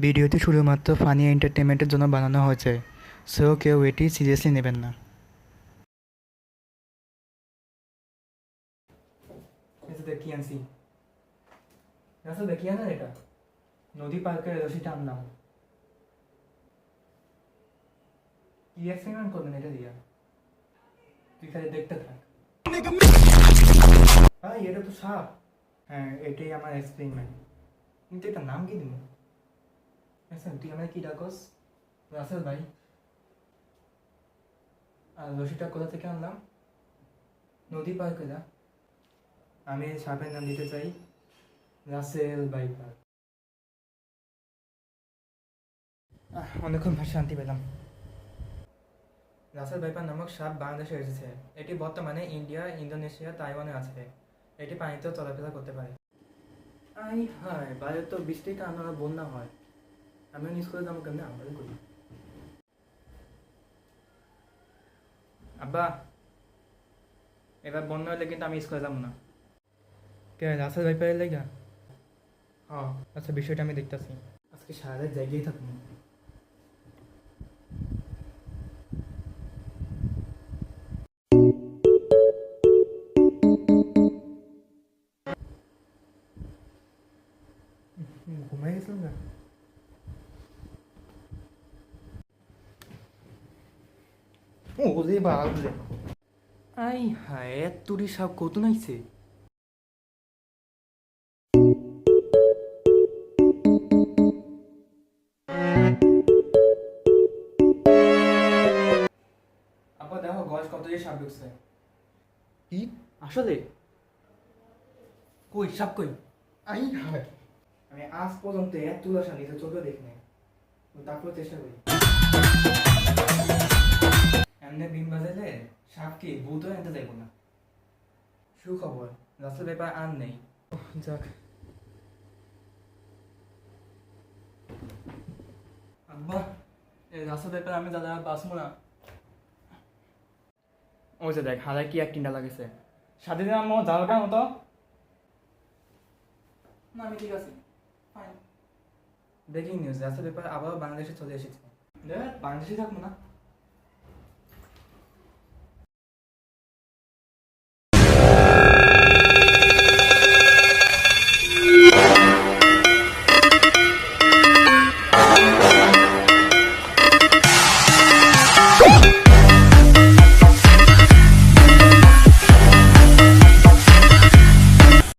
ভিডিওটি শুধুমাত্র ফানি এন্টারটেনমেন্টের জন্য বানানো হয়েছে, সো কেউ এটি সিরিয়াসলি নেবেন না। দেখি আনছি দেখি না এটা নদী পার করে রশি টানলাম। কি এক্সপেরিমেন্ট করবেন এটা দিয়া? তুই খালি দেখতে থাক। ভাই এটা তো সাপ। হ্যাঁ, এটাই আমার এক্সপেরিমেন্ট, কিন্তু এটা নাম কি দিব? আচ্ছা তুই আমার কি ডাকস? রাসেল ভাই। আর রশিটা কোথা থেকে আনলাম? নদী পার করে। আমি সাপের নাম দিতে চাই রাসেল ভাইপার। অনেকক্ষণ ভাই শান্তি পেলাম। রাসেল ভাইপার নামক সাপ বাংলাদেশে এসেছে। এটি বর্তমানে ইন্ডিয়া, ইন্দোনেশিয়া, তাইওয়ানে আছে। এটি পানিতেও চলাফেরা করতে পারে। আই হায়, বাইরে তো বৃষ্টির কারণে বন্যা হয়। আমিও স্কুলে যাবো কেমনি? আমাদের করি। আব্বা, এবার বন্যা হলে কিন্তু আমি স্কুলে যাবো না। কে রাসেল ভাইপারের লেগা? হ্যাঁ আচ্ছা, বিষয়টা আমি দেখতেছি। আজকে সারা জায়গায় থাকবো। ঘুমাই গেছিলাম না। ওরে বাবরে, আই হায়, এত্তুরি সাপ কত নাইছে। আপা দেখো গজ কত যে সাপ ঢুকছে। কি আসলে? কই সাপ কই? আই হায়, আমি আজ পর্যন্ত এতগুলো সাপ নিজের চোখে দেখিনি। তারপর চেষ্টা করি। এমনি বিম বাজাইলে সাপ কি ভূত হয়ে আনতে যাইব না। সুখবর, রাসেল ব্যাপার আর নেই। যাক, আব্বা এই রাসেল ব্যাপার আমি দাদা বাঁচবো না। ওই যে দেখ হারায় কি একটিনটা লাগেছে। সাথে দিন আমার জালটার মতো। না আমি ঠিক আছি, ফাইন। ব্রেকিং নিউজ, রাসেল ব্যাপার আবারও বাংলাদেশে চলে এসেছে। বাংলাদেশে থাকবো না।